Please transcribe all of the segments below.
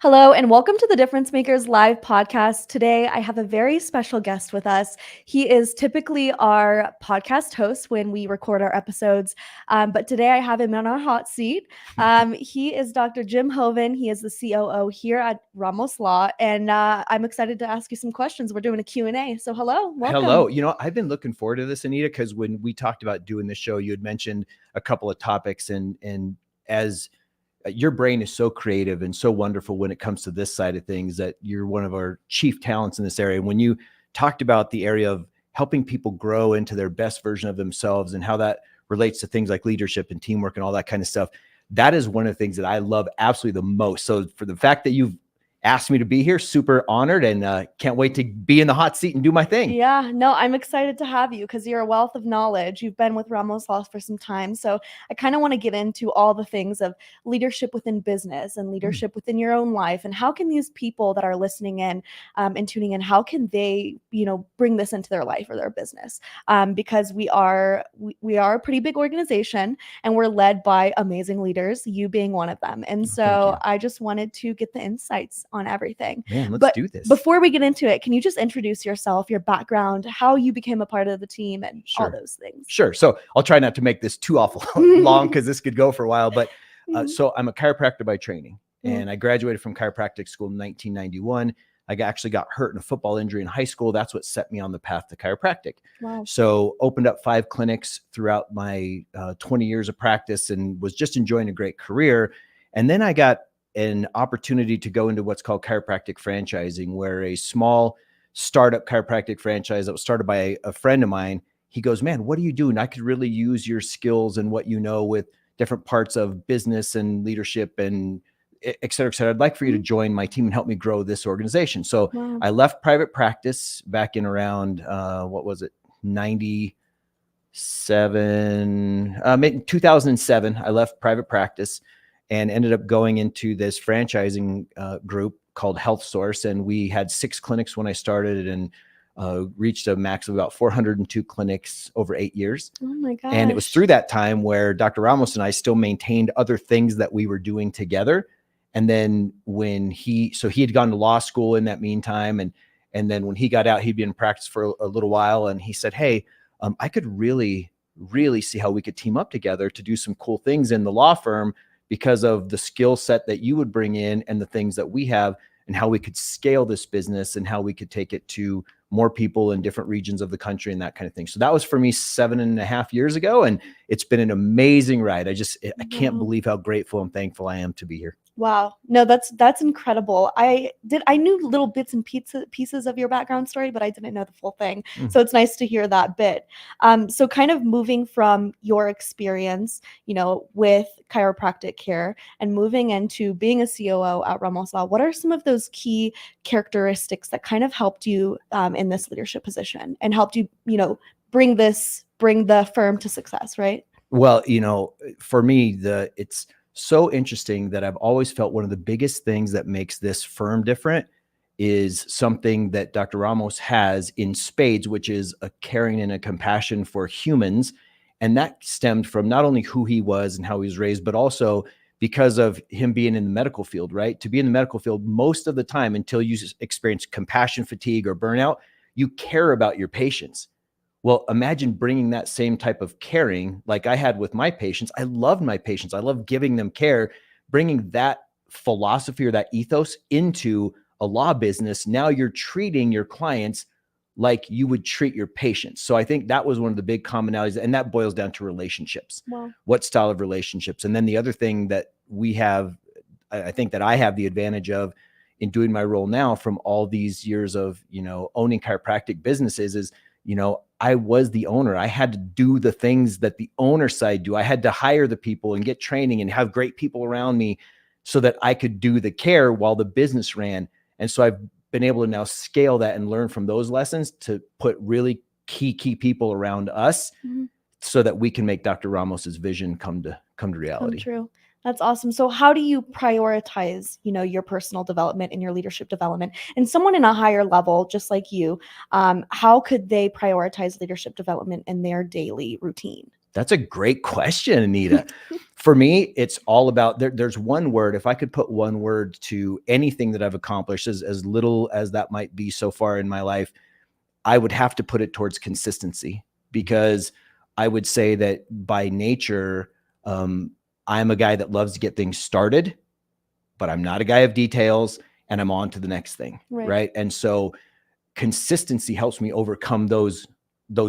Hello, and welcome to the Difference Makers live podcast. Today, I have a very special guest with us. He is typically our podcast host when we record our episodes, but today I have him on our hot seat. He is Dr. Jim Hoven. He is the COO here at Ramos Law, and I'm excited to ask you some questions. We're doing a Q&A, so hello, welcome. Hello. You know, I've been looking forward to this, Anita, because when we talked about doing this show, you had mentioned a couple of topics, and as your brain is so creative and so wonderful when it comes to this side of things, that you're one of our chief talents in this area. When you talked about the area of helping people grow into their best version of themselves and how that relates to things like leadership and teamwork and all that kind of stuff, that is one of the things that I love absolutely the most. So for the fact that you've asked me to be here, super honored, and can't wait to be in the hot seat and do my thing. Yeah, no, I'm excited to have you because you're a wealth of knowledge. You've been with Ramos Law for some time. So I kind of want to get into all the things of leadership within business and leadership within your own life. And how can these people that are listening in and tuning in, how can they, bring this into their life or their business? Because we are a pretty big organization and we're led by amazing leaders, you being one of them. And so I just wanted to get the insights on everything. Man, let's do this. Before we get into it, can you just introduce yourself, your background, how you became a part of the team, and all those things? Sure. So I'll try not to make this too awful long because this could go for a while. But so I'm a chiropractor by training, and I graduated from chiropractic school in 1991. I actually got hurt in a football injury in high school. That's what set me on the path to chiropractic. Wow. So opened up 5 clinics throughout my 20 years of practice and was just enjoying a great career. And then I got an opportunity to go into what's called chiropractic franchising, where a small startup chiropractic franchise that was started by a friend of mine, he goes, "Man, what do you do? And I could really use your skills and what you know with different parts of business and leadership and et cetera, et cetera. I'd like for you to join my team and help me grow this organization." So I left private practice back in around, 2007. I left private practice and ended up going into this franchising group called Health Source. And we had 6 clinics when I started, and reached a max of about 402 clinics over 8 years. Oh my gosh. And it was through that time where Dr. Ramos and I still maintained other things that we were doing together. And then when he had gone to law school in that meantime. And then when he got out, he'd been in practice for a little while. And he said, "Hey, I could really, really see how we could team up together to do some cool things in the law firm, because of the skill set that you would bring in and the things that we have, and how we could scale this business and how we could take it to more people in different regions of the country and that kind of thing." So that was for me 7.5 years ago. And it's been an amazing ride. I can't believe how grateful and thankful I am to be here. Wow. No, that's incredible. I knew little bits and pieces of your background story, but I didn't know the full thing. So it's nice to hear that bit. So kind of moving from your experience, with chiropractic care and moving into being a COO at Ramos Law, what are some of those key characteristics that kind of helped you in this leadership position and helped you, bring the firm to success, right? Well, for me, it's so interesting that I've always felt one of the biggest things that makes this firm different is something that Dr. Ramos has in spades, which is a caring and a compassion for humans. And that stemmed from not only who he was and how he was raised, but also because of him being in the medical field, right? To be in the medical field, most of the time, until you experience compassion fatigue or burnout, you care about your patients. Well, imagine bringing that same type of caring like I had with my patients. I loved my patients. I love giving them care, bringing that philosophy or that ethos into a law business. Now you're treating your clients like you would treat your patients. So I think that was one of the big commonalities, and that boils down to relationships. Wow. What style of relationships? And then the other thing that we have, I think that I have the advantage of in doing my role now from all these years of, owning chiropractic businesses is, I was the owner. I had to do the things that the owner side do. I had to hire the people and get training and have great people around me so that I could do the care while the business ran. And so I've been able to now scale that and learn from those lessons to put really key people around us so that we can make Dr. Ramos's vision come to reality. Come true. That's awesome. So how do you prioritize, your personal development and your leadership development? And someone in a higher level, just like you, how could they prioritize leadership development in their daily routine? That's a great question, Anita. For me, it's all about there's one word. If I could put one word to anything that I've accomplished, as little as that might be so far in my life, I would have to put it towards consistency, because I would say that by nature, I'm a guy that loves to get things started, but I'm not a guy of details, and I'm on to the next thing. Right. And so consistency helps me overcome those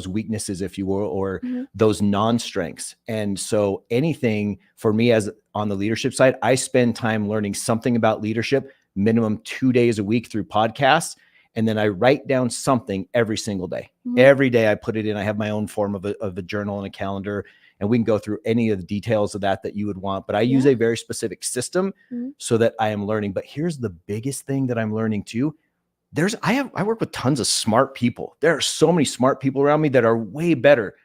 weaknesses, if you will, or those non-strengths. And so anything for me as on the leadership side, I spend time learning something about leadership, minimum 2 days a week through podcasts. And then I write down something every single day. Every day I put it in. I have my own form of a journal and a calendar, and we can go through any of the details of that you would want. But I use a very specific system so that I am learning. But here's the biggest thing that I'm learning too. I work with tons of smart people. There are so many smart people around me that are way better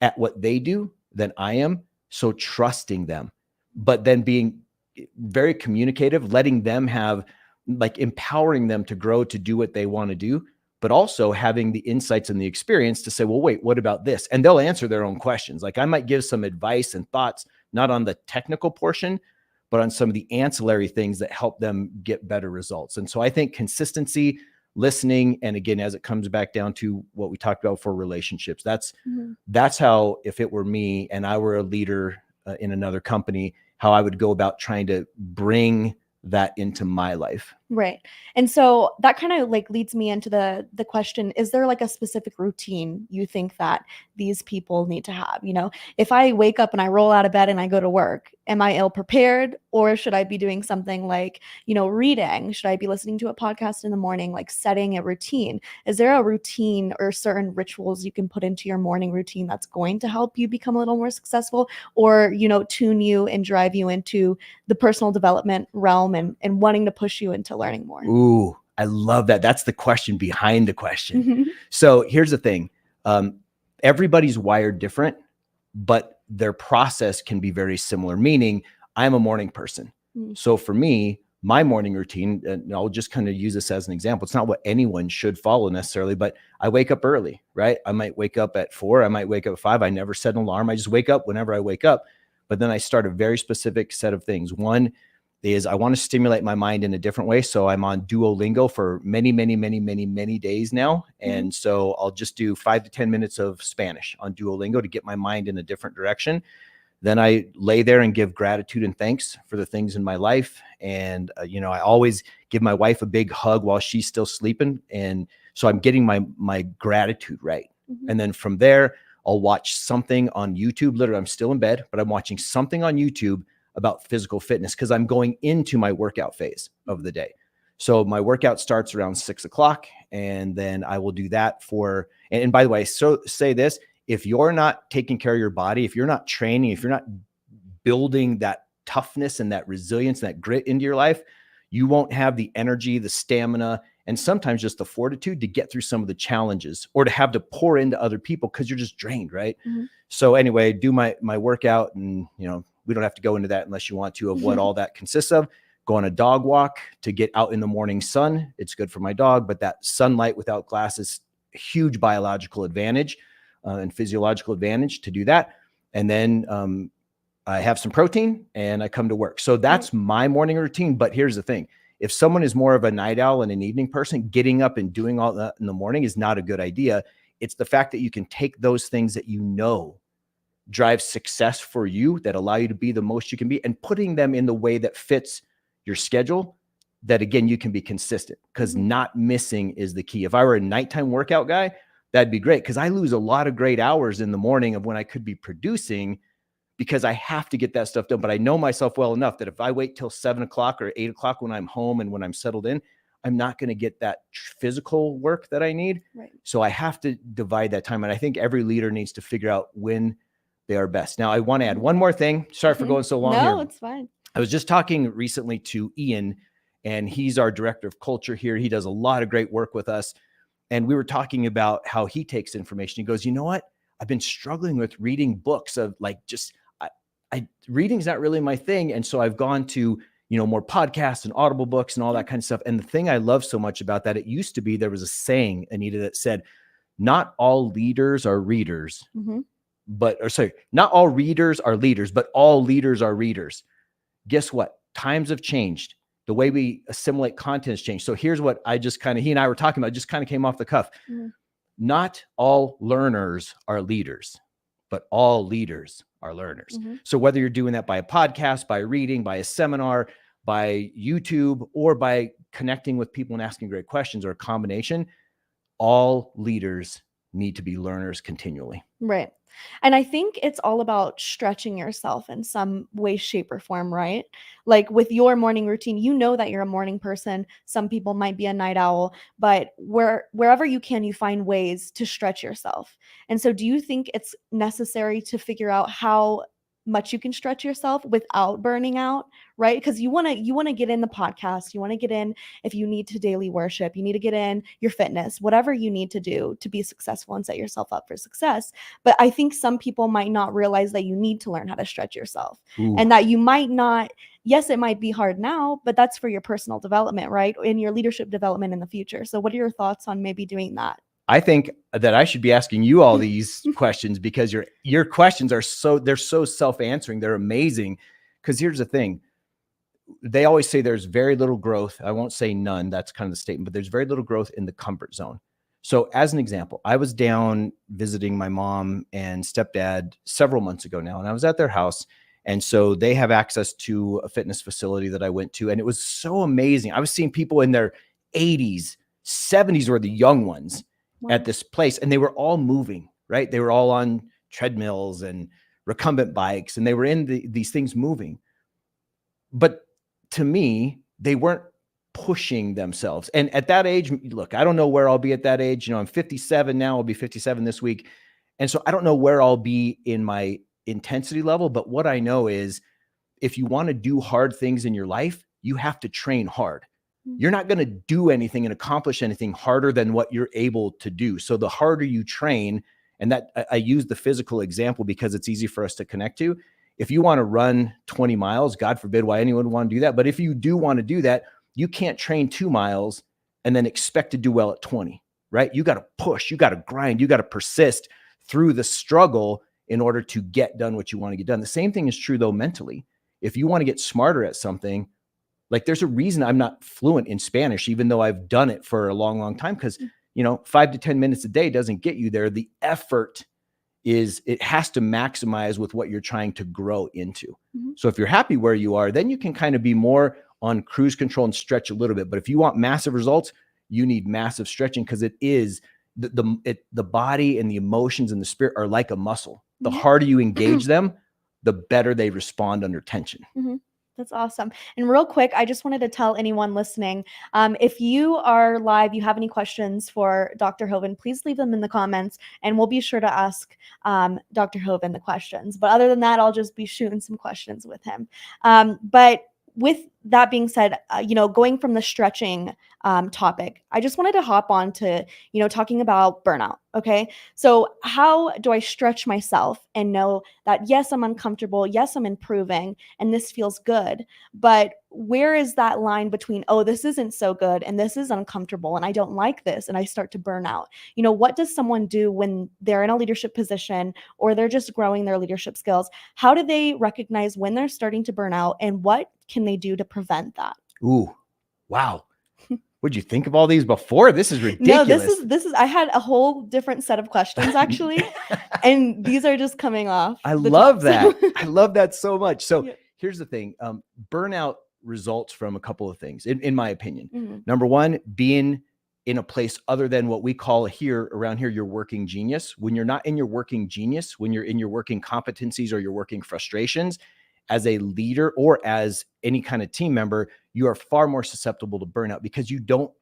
at what they do than I am. So trusting them, but then being very communicative, letting them have, like, empowering them to grow, to do what they want to do, but also having the insights and the experience to say, well, wait, what about this? And they'll answer their own questions. Like, I might give some advice and thoughts, not on the technical portion, but on some of the ancillary things that help them get better results. And so I think consistency, listening, and again, as it comes back down to what we talked about for relationships, that's how, if it were me and I were a leader in another company, how I would go about trying to bring that into my life. Right. And so that kind of like leads me into the question, is there like a specific routine you think that these people need to have? You know, if I wake up and I roll out of bed and I go to work, am I ill prepared, or should I be doing something like, you know, reading? Should I be listening to a podcast in the morning, like setting a routine? Is there a routine or certain rituals you can put into your morning routine that's going to help you become a little more successful, or, you know, tune you and drive you into the personal development realm and wanting to push you into learning more? Ooh, I love that. That's the question behind the question. So here's the thing. Everybody's wired different, but their process can be very similar, meaning I'm a morning person. So for me, my morning routine, and I'll just kind of use this as an example. It's not what anyone should follow necessarily, but I wake up early, right? I might wake up at 4. I might wake up at 5. I never set an alarm. I just wake up whenever I wake up. But then I start a very specific set of things. One is I want to stimulate my mind in a different way. So I'm on Duolingo for many, many, many, many, many days now. And so I'll just do 5 to 10 minutes of Spanish on Duolingo to get my mind in a different direction. Then I lay there and give gratitude and thanks for the things in my life. And, you know, I always give my wife a big hug while she's still sleeping. And so I'm getting my gratitude right. And then from there, I'll watch something on YouTube. Literally, I'm still in bed, but I'm watching something on YouTube about physical fitness, because I'm going into my workout phase of the day. So my workout starts around 6 o'clock, and then I will do that for, and by the way, so say this, if you're not taking care of your body, if you're not training, if you're not building that toughness and that resilience, and that grit into your life, you won't have the energy, the stamina, and sometimes just the fortitude to get through some of the challenges, or to have to pour into other people because you're just drained, right? So anyway, do my workout, and, you know, we don't have to go into that unless you want to, of what all that consists of. Go on a dog walk to get out in the morning sun. It's good for my dog, but that sunlight without glasses, huge biological advantage and physiological advantage to do that. And then I have some protein and I come to work. So that's my morning routine. But here's the thing. If someone is more of a night owl and an evening person, getting up and doing all that in the morning is not a good idea. It's the fact that you can take those things that you know drive success for you, that allow you to be the most you can be, and putting them in the way that fits your schedule, that again, you can be consistent, because not missing is the key. If I were a nighttime workout guy, that'd be great, because I lose a lot of great hours in the morning of when I could be producing, because I have to get that stuff done. But I know myself well enough that if I wait till 7 o'clock or 8 o'clock when I'm home and when I'm settled in, I'm not going to get that physical work that I need. So I have to divide that time. And I think every leader needs to figure out when they are best. Now, I want to add one more thing. Sorry for going so long here. No, it's fine. I was just talking recently to Ian, and he's our director of culture here. He does a lot of great work with us. And we were talking about how he takes information. He goes, you know what? I've been struggling with reading books of like, just reading's not really my thing. And so I've gone to, you know, more podcasts and Audible books and all that kind of stuff. And the thing I love so much about that, it used to be, there was a saying, Anita, that said, not all leaders are readers, not all readers are leaders, but all leaders are readers. Guess what? Times have changed. The way we assimilate content has changed. So here's what he and I were talking about, just kind of came off the cuff. Mhm. Not all learners are leaders, but all leaders are learners. Mhm. So whether you're doing that by a podcast, by reading, by a seminar, by YouTube, or by connecting with people and asking great questions, or a combination, all leaders need to be learners continually. Right. And I think it's all about stretching yourself in some way, shape, or form, right? Like with your morning routine, you know that you're a morning person. Some people might be a night owl, but wherever you can, you find ways to stretch yourself. And so do you think it's necessary to figure out how much you can stretch yourself without burning out, right? Because you want to get in the podcast, you want to get in if you need to daily worship, you need to get in your fitness, whatever you need to do to be successful and set yourself up for success. But I think some people might not realize that you need to learn how to stretch yourself. Ooh. And that you might not, yes, it might be hard now, but that's for your personal development, right? And your leadership development in the future. So what are your thoughts on maybe doing that? I think that I should be asking you all these questions, because your questions are they're so self-answering. They're amazing. Because here's the thing. They always say there's very little growth. I won't say none. That's kind of the statement, but there's very little growth in the comfort zone. So as an example, I was down visiting my mom and stepdad several months ago now, and I was at their house. And so they have access to a fitness facility that I went to. And it was so amazing. I was seeing people in their 80s, 70s were the young ones. Wow. At this place, and they were all moving, right? They were all on treadmills and recumbent bikes, and they were in these things moving. But to me, they weren't pushing themselves. And at that age, look, I don't know where I'll be at that age. I'm 57 now. I'll be 57 this week. And so I don't know where I'll be in my intensity level. But what I know is, if you want to do hard things in your life, you have to train hard. You're not going to do anything and accomplish anything harder than what you're able to do. So the harder you train, and that I use the physical example because it's easy for us to connect to. If you want to run 20 miles, God forbid why anyone would want to do that. But if you do want to do that, you can't train 2 miles and then expect to do well at 20, right? You got to push, you got to grind, you got to persist through the struggle in order to get done what you want to get done. The same thing is true though mentally. If you want to get smarter at something, like there's a reason I'm not fluent in Spanish, even though I've done it for a long, long time, because, 5 to 10 minutes a day doesn't get you there. The effort it has to maximize with what you're trying to grow into. Mm-hmm. So if you're happy where you are, then you can kind of be more on cruise control and stretch a little bit. But if you want massive results, you need massive stretching, because it is the body and the emotions and the spirit are like a muscle. The harder you engage them, the better they respond under tension. Mm-hmm. That's awesome. And real quick, I just wanted to tell anyone listening, if you are live, you have any questions for Dr. Hoven, please leave them in the comments and we'll be sure to ask Dr. Hoven the questions. But other than that, I'll just be shooting some questions with him. But with that being said, going from the stretching topic, I just wanted to hop on to, talking about burnout. Okay. So how do I stretch myself and know that, yes, I'm uncomfortable. Yes, I'm improving and this feels good. But where is that line between, oh, this isn't so good and this is uncomfortable and I don't like this and I start to burn out? What does someone do when they're in a leadership position or they're just growing their leadership skills? How do they recognize when they're starting to burn out and what can they do to prevent that? Ooh, wow. What'd you think of all these before? This is ridiculous. No, this is I had a whole different set of questions actually. And these are just coming off. I love that. I love that so much. So here's the thing. Burnout results from a couple of things, in my opinion. Mm-hmm. Number one, being in a place other than what we call around here, your working genius. When you're not in your working genius, when you're in your working competencies or your working frustrations, as a leader or as any kind of team member, you are far more susceptible to burnout because you don't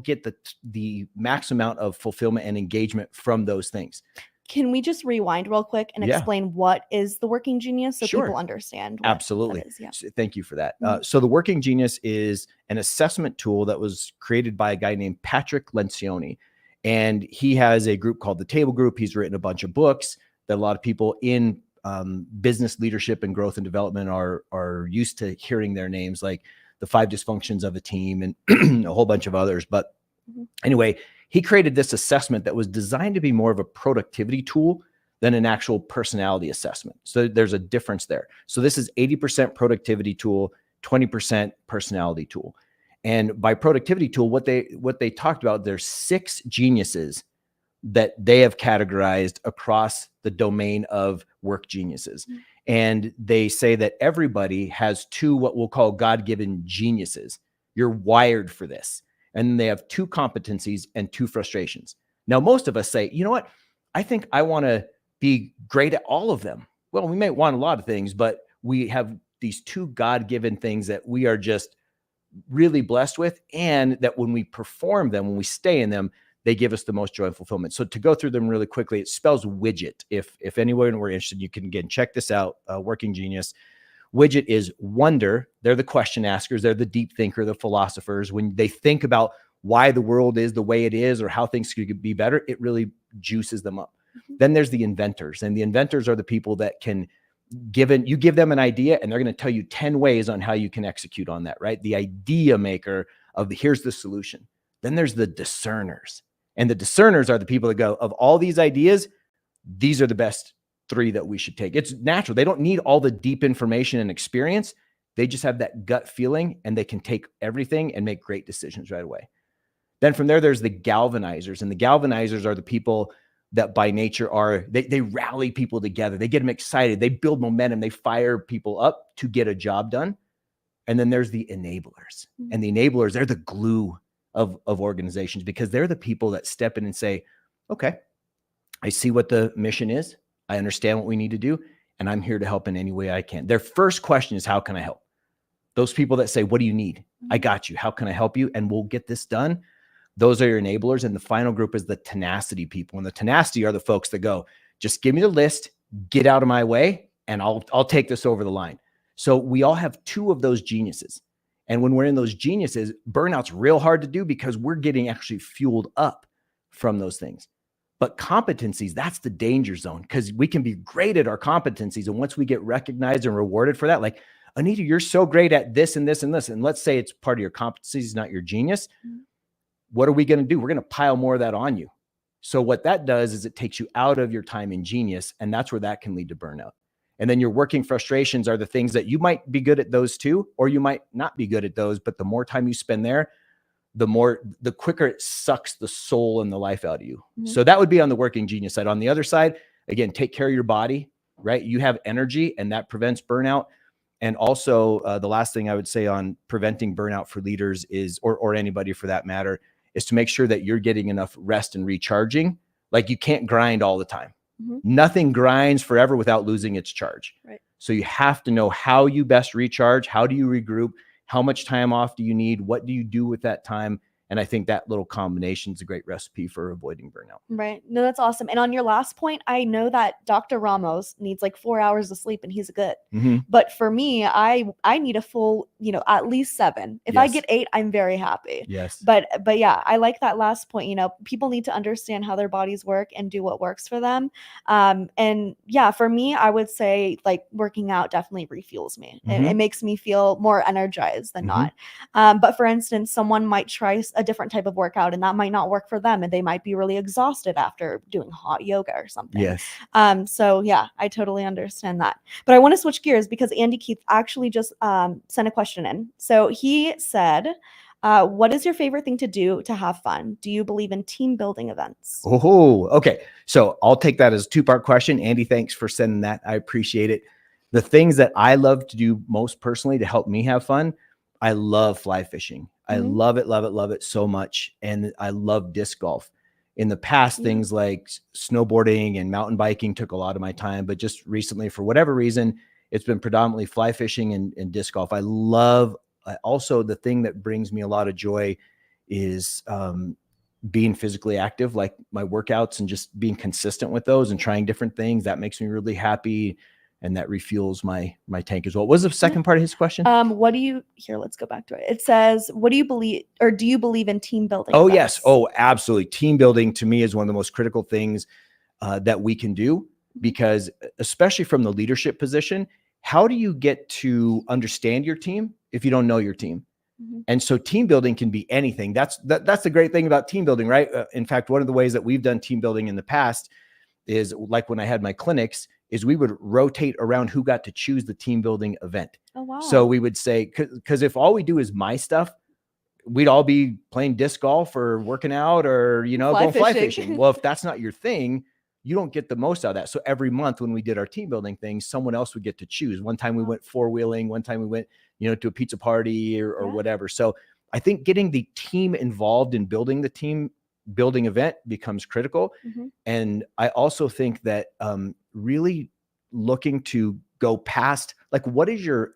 get the max amount of fulfillment and engagement from those things. Can we just rewind real quick and explain what is the working genius so people understand? Absolutely. That is, yeah. So thank you for that. Mm-hmm. So the working genius is an assessment tool that was created by a guy named Patrick Lencioni. And he has a group called the Table Group. He's written a bunch of books that a lot of people in business leadership and growth and development are used to hearing their names, like the 5 dysfunctions of a team and a whole bunch of others. But anyway, he created this assessment that was designed to be more of a productivity tool than an actual personality assessment. So there's a difference there. So this is 80% productivity tool, 20% personality tool. And by productivity tool, what they talked about, there's 6 geniuses that they have categorized across the domain of work geniuses. Mm-hmm. And they say that everybody has 2 what we'll call God-given geniuses. You're wired for this. And they have 2 competencies and 2 frustrations. Now, most of us say, you know what? I think I want to be great at all of them. Well, we may want a lot of things, but we have these 2 God-given things that we are just really blessed with, and that when we perform them, when we stay in them, they give us the most joy and fulfillment. So to go through them really quickly, it spells widget. If anyone were interested, you can again check this out. Working Genius. Widget is wonder. They're the question askers. They're the deep thinker, the philosophers. When they think about why the world is the way it is or how things could be better, it really juices them up. Mm-hmm. Then there's the inventors, and the inventors are the people that can you give them an idea and they're going to tell you 10 ways on how you can execute on that, right? The idea maker of here's the solution. Then there's the discerners, and the discerners are the people that go, of all these ideas, these are the best 3 that we should take. It's natural. They don't need all the deep information and experience. They just have that gut feeling, and they can take everything and make great decisions right away. Then from there's the galvanizers, and the galvanizers are the people that by nature are, they rally people together. They get them excited. They build momentum. They fire people up to get a job done. And then there's the enablers. Mm-hmm. And the enablers, they're the glue of organizations, because they're the people that step in and say, okay, I see what the mission is. I understand what we need to do. And I'm here to help in any way I can. Their first question is, how can I help? Those people that say, what do you need? Mm-hmm. I got you. How can I help you? And we'll get this done. Those are your enablers. And the final group is the tenacity people. And the tenacity are the folks that go, just give me the list, get out of my way, and I'll take this over the line. So we all have 2 of those geniuses. And when we're in those geniuses, burnout's real hard to do because we're getting actually fueled up from those things. But competencies, that's the danger zone, because we can be great at our competencies. And once we get recognized and rewarded for that, like, Anita, you're so great at this and this and this. And let's say it's part of your competencies, not your genius. Mm-hmm. What are we going to do? We're going to pile more of that on you. So what that does is it takes you out of your time in genius, and that's where that can lead to burnout. And then your working frustrations are the things that you might be good at those too, or you might not be good at those, but the more time you spend there, the quicker it sucks the soul and the life out of you. Mm-hmm. So that would be on the working genius side. On the other side, again, take care of your body, right? You have energy, and that prevents burnout. And also the last thing I would say on preventing burnout for leaders is, or anybody for that matter, is to make sure that you're getting enough rest and recharging. Like, you can't grind all the time. Mm-hmm. Nothing grinds forever without losing its charge. Right. So you have to know how you best recharge. How do you regroup? How much time off do you need? What do you do with that time? And I think that little combination is a great recipe for avoiding burnout. Right. No, that's awesome. And on your last point, I know that Dr. Ramos needs like 4 hours of sleep and he's good. Mm-hmm. But for me, I need a full, at least 7. If I get 8, I'm very happy. Yes. But yeah, I like that last point. People need to understand how their bodies work and do what works for them. And yeah, for me, I would say like working out definitely refuels me. Mm-hmm. It makes me feel more energized than not. But for instance, someone might try a different type of workout and that might not work for them, and they might be really exhausted after doing hot yoga or something. Yes. So yeah, I totally understand that. But I want to switch gears because Andy Keith actually just sent a question in. So he said, what is your favorite thing to do to have fun? Do you believe in team building events? Oh, okay. So I'll take that as a 2-part question. Andy, thanks for sending that. I appreciate it. The things that I love to do most personally to help me have fun, I love fly fishing. I love it so much. And I love disc golf. In the past, things like snowboarding and mountain biking took a lot of my time, but just recently, for whatever reason, it's been predominantly fly fishing and disc golf. I love, also the thing that brings me a lot of joy is being physically active, like my workouts, and just being consistent with those and trying different things. That makes me really happy. And that refuels my tank as well. What was the second part of his question? Let's go back to it. It says, what do you believe, or do you believe in team building? Oh, yes. Oh, absolutely. Team building to me is one of the most critical things that we can do, because especially from the leadership position, how do you get to understand your team if you don't know your team? Mm-hmm. And so team building can be anything. That's the great thing about team building, right? In fact, one of the ways that we've done team building in the past is like when I had my clinics, is we would rotate around who got to choose the team building event. Oh, wow. So we would say, because if all we do is my stuff, we'd all be playing disc golf or working out or, going fly fishing. Well, if that's not your thing, you don't get the most out of that. So every month when we did our team building things, someone else would get to choose. One time we went 4-wheeling, one time we went, to a pizza party or whatever. So I think getting the team involved in building the team building event becomes critical. And I also think that really looking to go past, like, what is your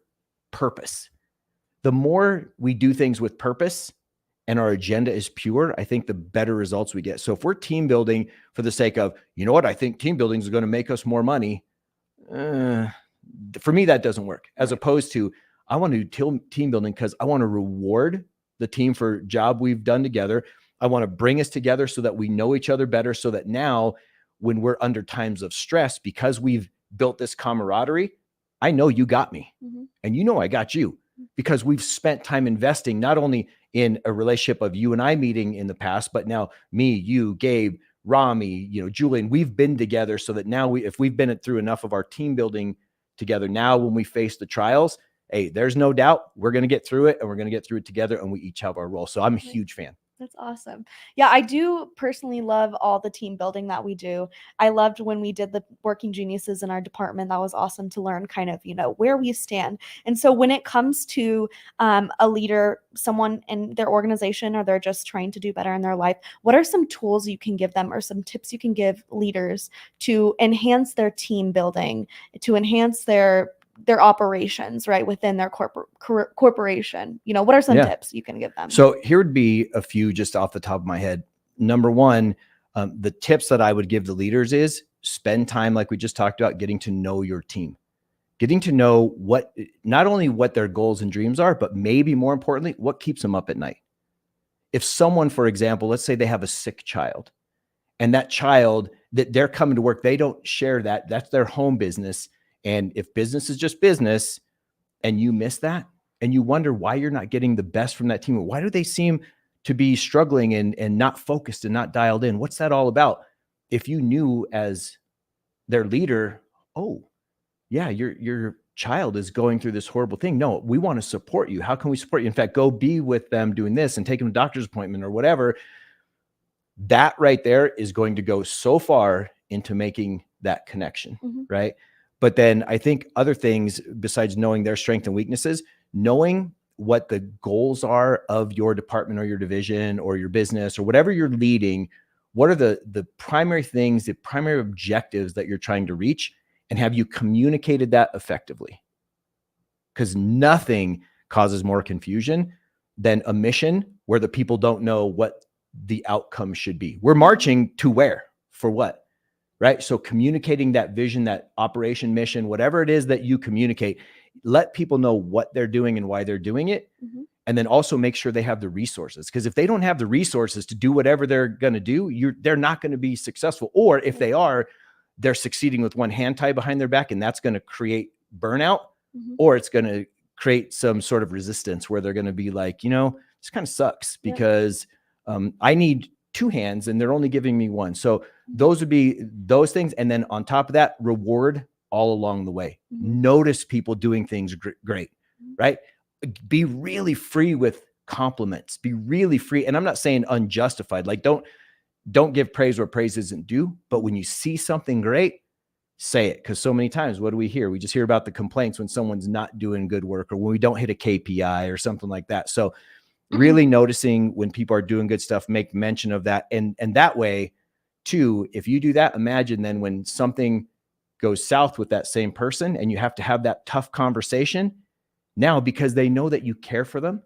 purpose? The more we do things with purpose and our agenda is pure, I think the better results we get. So if we're team building for the sake of, I think team building is going to make us more money. For me, that doesn't work. As opposed to, I want to do team building because I want to reward the team for job we've done together. I want to bring us together so that we know each other better, so that now when we're under times of stress, because we've built this camaraderie, I know you got me and I got you, because we've spent time investing not only in a relationship of you and I meeting in the past, but now me, you, Gabe, Rami, Julian, we've been together so that now if we've been through enough of our team building together, now when we face the trials, hey, there's no doubt we're going to get through it, and we're going to get through it together, and we each have our role. So I'm a huge fan. That's awesome. Yeah, I do personally love all the team building that we do. I loved when we did the Working Geniuses in our department. That was awesome to learn kind of, where we stand. And so when it comes to a leader, someone in their organization, or they're just trying to do better in their life, what are some tools you can give them, or some tips you can give leaders to enhance their team building, to enhance their operations right within their corporation? What are some tips you can give them? So here would be a few just off the top of my head. Number one, the tips that I would give the leaders is spend time, like we just talked about, getting to know your team, getting to know not only what their goals and dreams are, but maybe more importantly, what keeps them up at night. If someone, for example, let's say they have a sick child, and that child that they're coming to work, they don't share that's their home business. And if business is just business and you miss that, and you wonder why you're not getting the best from that team, why do they seem to be struggling and not focused and not dialed in? What's that all about? If you knew as their leader, oh yeah, your child is going through this horrible thing. No, we want to support you. How can we support you? In fact, go be with them doing this and take them to a doctor's appointment or whatever. That right there is going to go so far into making that connection, right? But then I think other things besides knowing their strengths and weaknesses, knowing what the goals are of your department or your division or your business or whatever you're leading, what are the primary things, the primary objectives that you're trying to reach, and have you communicated that effectively? Because nothing causes more confusion than a mission where the people don't know what the outcome should be. We're marching to where? For what? Right? So communicating that vision, that operation, mission, whatever it is that you communicate, let people know what they're doing and why they're doing it. And then also make sure they have the resources. Because if they don't have the resources to do whatever they're going to do, they're not going to be successful. Or if they are, they're succeeding with one hand tied behind their back, and that's going to create burnout, or it's going to create some sort of resistance where they're going to be like, this kind of sucks because I need two hands and they're only giving me one. So those would be those things. And then on top of that, reward all along the way. Notice people doing things great, right? Be really free with compliments, be really free. And I'm not saying unjustified, like don't give praise where praise isn't due, but when you see something great, say it. Because so many times, what do we hear? We just hear about the complaints when someone's not doing good work, or when we don't hit a KPI or something like that. So really noticing when people are doing good stuff, make mention of that. And that way too, if you do that, imagine then when something goes south with that same person and you have to have that tough conversation now, because they know that you care for them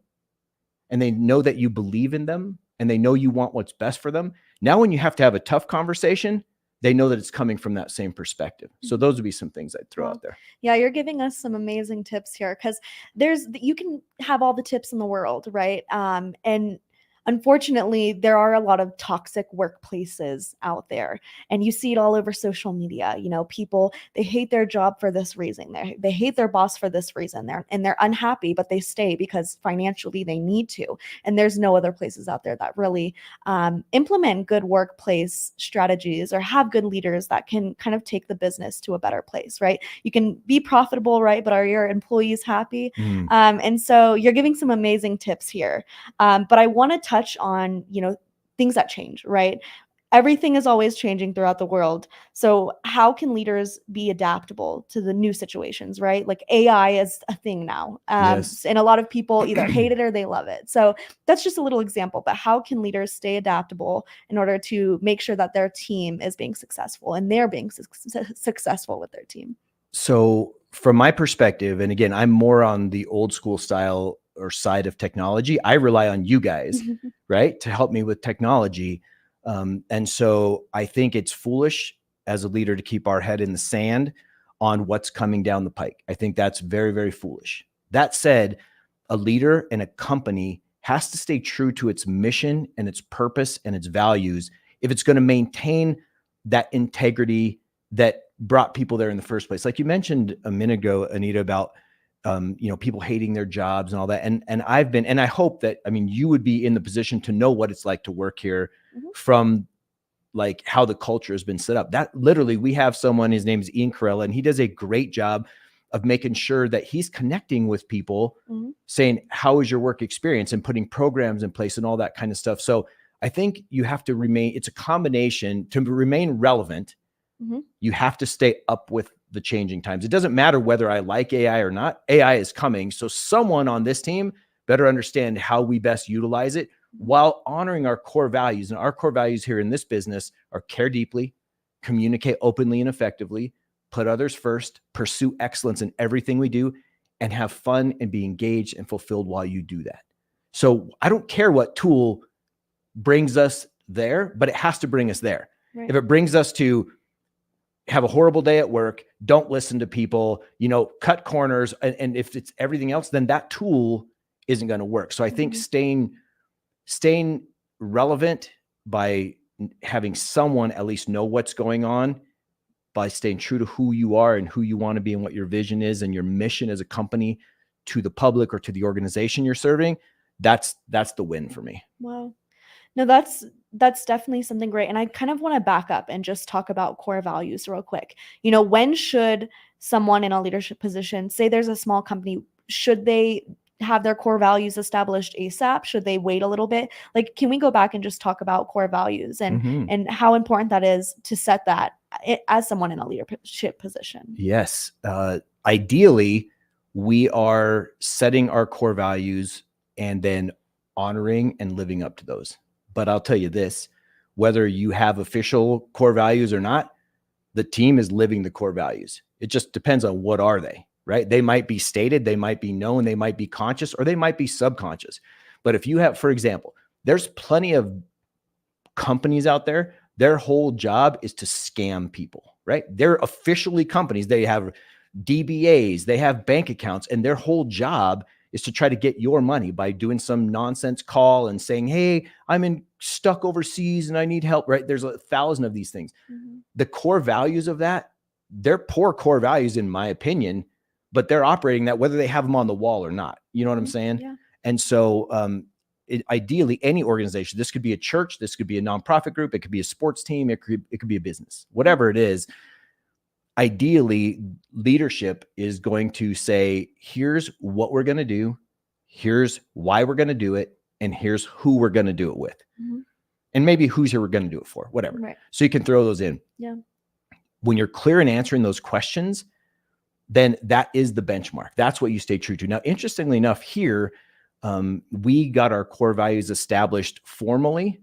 and they know that you believe in them and they know you want what's best for them. Now, when you have to have a tough conversation, they know that it's coming from that same perspective. So those would be some things I'd throw out there. Yeah, you're giving us some amazing tips here, because you can have all the tips in the world, right? And unfortunately, there are a lot of toxic workplaces out there, and you see it all over social media. People, they hate their job for this reason. They hate their boss for this reason. They're unhappy, but they stay because financially they need to. And there's no other places out there that really implement good workplace strategies or have good leaders that can kind of take the business to a better place, right? You can be profitable, right? But are your employees happy? And so you're giving some amazing tips here. But I want to touch on, things that change, right? Everything is always changing throughout the world. So how can leaders be adaptable to the new situations, right? Like AI is a thing now. Yes. And a lot of people either hate it or they love it. So that's just a little example, but how can leaders stay adaptable in order to make sure that their team is being successful and they're being successful with their team? So from my perspective, and again, I'm more on the old school style or side of technology. I rely on you guys, right, to help me with technology. And so I think it's foolish as a leader to keep our head in the sand on what's coming down the pike. I think that's very, very foolish. That said, a leader and a company has to stay true to its mission and its purpose and its values if it's going to maintain that integrity that brought people there in the first place. Like you mentioned a minute ago, Anita, about people hating their jobs and all that. And I hope that, you would be in the position to know what it's like to work here from like how the culture has been set up. That literally, we have someone, his name is Ian Carella, and he does a great job of making sure that he's connecting with people, saying, how is your work experience, and putting programs in place and all that kind of stuff. So I think you have to it's a combination to remain relevant. You have to stay up with the changing times. It doesn't matter whether I like AI or not. AI is coming. So someone on this team better understand how we best utilize it while honoring our core values. And our core values here in this business are care deeply, communicate openly and effectively, put others first, pursue excellence in everything we do, and have fun and be engaged and fulfilled while you do that. So I don't care what tool brings us there, but it has to bring us there. Right. If it brings us to have a horrible day at work, don't listen to people, cut corners, and if it's everything else, then that tool isn't going to work. So I think staying relevant by having someone at least know what's going on, by staying true to who you are and who you want to be and what your vision is and your mission as a company to the public or to the organization you're serving, that's the win for me. Wow. No, that's definitely something great. And I kind of want to back up and just talk about core values real quick. When should someone in a leadership position, say there's a small company, should they have their core values established ASAP? Should they wait a little bit? Like, can we go back and just talk about core values and how important that is to set that as someone in a leadership position? Yes. Ideally, we are setting our core values and then honoring and living up to those. But I'll tell you this, whether you have official core values or not, the team is living the core values. It just depends on what are they, right? They might be stated, they might be known, they might be conscious, or they might be subconscious. But if you have, for example, there's plenty of companies out there, their whole job is to scam people, right? They're officially companies. They have DBAs, they have bank accounts, and their whole job is to try to get your money by doing some nonsense call and saying, hey, I'm stuck overseas and I need help, right? There's 1,000 of these things. The core values of that, they're poor core values in my opinion, but they're operating that whether they have them on the wall or not. You know what I'm saying? Yeah. And so ideally, any organization, this could be a church, this could be a nonprofit group, it could be a sports team, it could be a business, whatever it is. Ideally, leadership is going to say, here's what we're going to do, here's why we're going to do it, and here's who we're going to do it with. And maybe who's here we're going to do it for, whatever. Right. So you can throw those in. Yeah. When you're clear in answering those questions, then that is the benchmark. That's what you stay true to. Now, interestingly enough, here, we got our core values established formally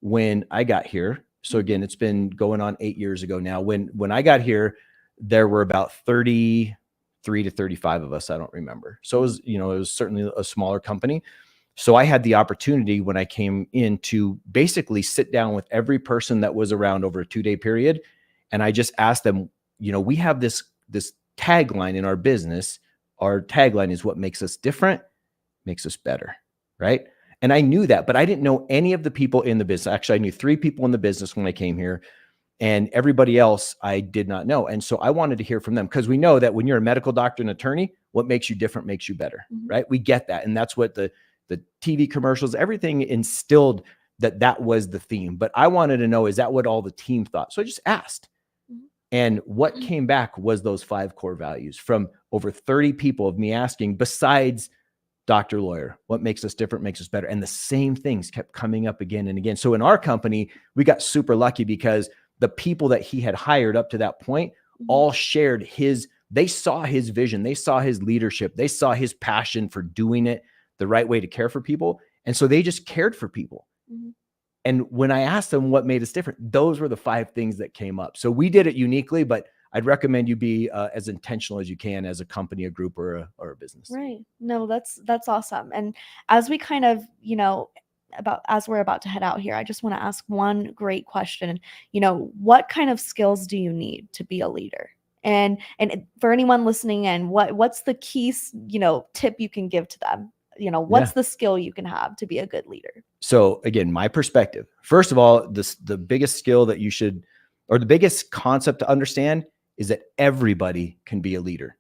when I got here. So again, it's been going on 8 years ago now. When I got here, there were about 33 to 35 of us. I don't remember. So it was certainly a smaller company. So I had the opportunity when I came in to basically sit down with every person that was around over a 2-day period. And I just asked them, we have this tagline in our business. Our tagline is what makes us different, makes us better. Right. And I knew that, but I didn't know any of the people in the business. Actually, I knew 3 people in the business when I came here, and everybody else I did not know. And so I wanted to hear from them, because we know that when you're a medical doctor and attorney, what makes you different makes you better, right? We get that. And that's what the TV commercials, everything instilled that was the theme. But I wanted to know, is that what all the team thought? So I just asked. And what came back was those 5 core values from over 30 people of me asking, besides doctor, lawyer, what makes us different, makes us better. And the same things kept coming up again and again. So in our company, we got super lucky because the people that he had hired up to that point all shared they saw his vision. They saw his leadership. They saw his passion for doing it the right way to care for people. And so they just cared for people. And when I asked them what made us different, those were the 5 things that came up. So we did it uniquely, but I'd recommend you be as intentional as you can as a company, a group, or a business. Right. No, that's awesome. And as we kind of, as we're about to head out here, I just want to ask one great question. What kind of skills do you need to be a leader? And for anyone listening in, what's the key, tip you can give to them? What's the skill you can have to be a good leader? So again, my perspective, first of all, the biggest skill that you should, or the biggest concept to understand, is that everybody can be a leader.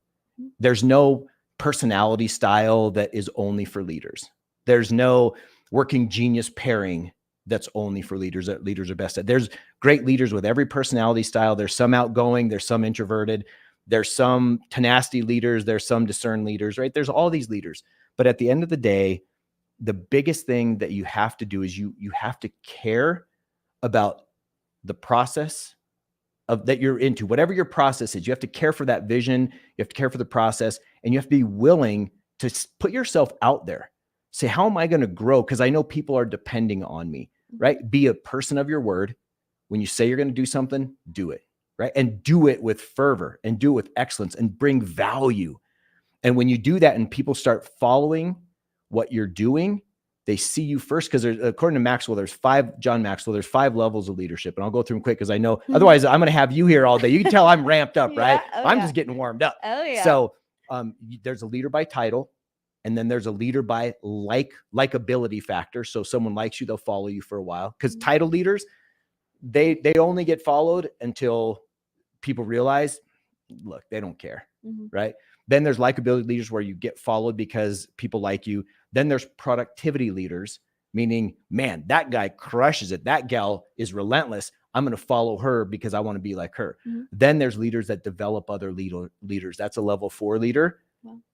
There's no personality style that is only for leaders. There's no working genius pairing that's only for leaders, that leaders are best at. There's great leaders with every personality style. There's some outgoing, there's some introverted, there's some tenacity leaders, there's some discerned leaders, right? There's all these leaders. But at the end of the day, the biggest thing that you have to do is you have to care about the process that you're into, whatever your process is. You have to care for that vision. You have to care for the process, and you have to be willing to put yourself out there. Say, how am I going to grow? Because I know people are depending on me, right? Be a person of your word. When you say you're going to do something, do it, right? And do it with fervor, and do it with excellence, and bring value. And when you do that and people start following what you're doing, they see you first, because according to Maxwell, John Maxwell, there's 5 levels of leadership. And I'll go through them quick, because I know otherwise I'm going to have you here all day. You can tell I'm ramped up, right? I'm just getting warmed up. So there's a leader by title, and then there's a leader by likability factor. So someone likes you, they'll follow you for a while. Because title leaders, they only get followed until people realize, look, they don't care, right? Then there's likability leaders, where you get followed because people like you. Then there's productivity leaders, meaning, man, that guy crushes it. That gal is relentless. I'm going to follow her because I want to be like her. Then there's leaders that develop other leaders. That's a level 4 leader.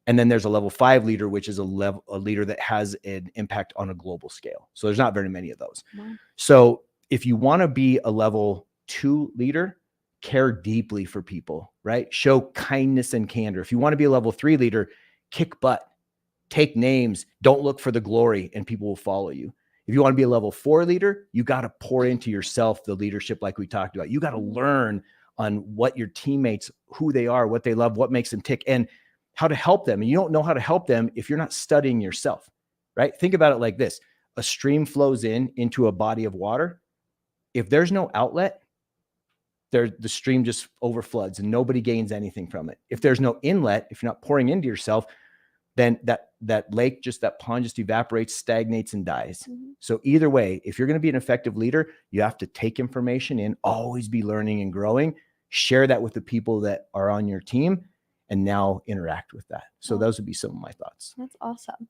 And then there's a level 5 leader, which is a leader that has an impact on a global scale. So there's not very many of those. So if you want to be a level 2 leader, care deeply for people, right? Show kindness and candor. If you want to be a level 3 leader, kick butt, take names, don't look for the glory, and people will follow you. If you want to be a level 4 leader, you got to pour into yourself the leadership like we talked about. You got to learn on what your teammates, who they are, what they love, what makes them tick, and how to help them. And you don't know how to help them if you're not studying yourself, right? Think about it like this. A stream flows into a body of water. If there's no outlet, the stream just overfloods and nobody gains anything from it. If there's no inlet, if you're not pouring into yourself, then that lake, that pond just evaporates, stagnates, and dies. So either way, if you're going to be an effective leader, you have to take information in, always be learning and growing, share that with the people that are on your team, and now interact with that. So those would be some of my thoughts. That's awesome.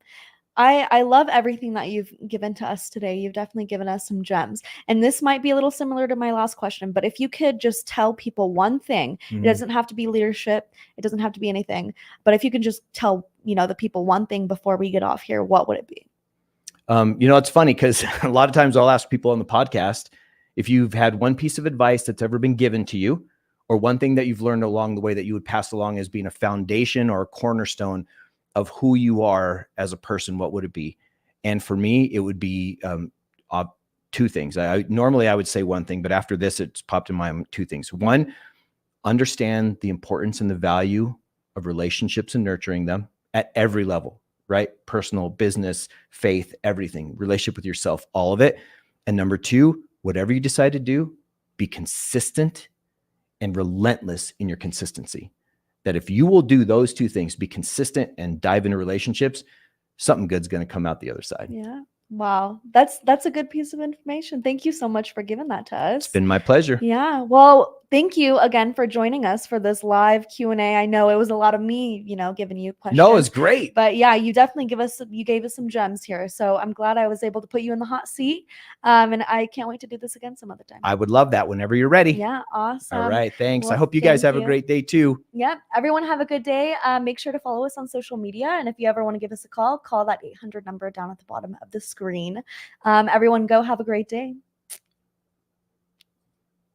I love everything that you've given to us today. You've definitely given us some gems. And this might be a little similar to my last question, but if you could just tell people one thing, it doesn't have to be leadership, it doesn't have to be anything, but if you can just tell, the people one thing before we get off here, what would it be? It's funny, because a lot of times I'll ask people on the podcast, if you've had one piece of advice that's ever been given to you, or one thing that you've learned along the way that you would pass along as being a foundation or a cornerstone of who you are as a person, what would it be? And for me, it would be 2 things. Normally I would say one thing, but after this, it's popped in my mind 2 things. One, understand the importance and the value of relationships and nurturing them at every level, right? Personal, business, faith, everything, relationship with yourself, all of it. And number 2, whatever you decide to do, be consistent and relentless in your consistency. That if you will do those 2 things, be consistent and dive into relationships, something good's going to come out the other side. Yeah. Wow. That's a good piece of information. Thank you so much for giving that to us. It's been my pleasure. Yeah. Well, thank you again for joining us for this live Q&A. I know it was a lot of me, giving you questions. No, it's great. But yeah, you definitely gave us some gems here. So I'm glad I was able to put you in the hot seat. And I can't wait to do this again some other time. I would love that whenever you're ready. Yeah, awesome. All right. Thanks. I Well, hope you guys thank have a great day too. Yep. Everyone have a good day. Make sure to follow us on social media. And if you ever want to give us a call that 800 number down at the bottom of the screen. Everyone go have a great day.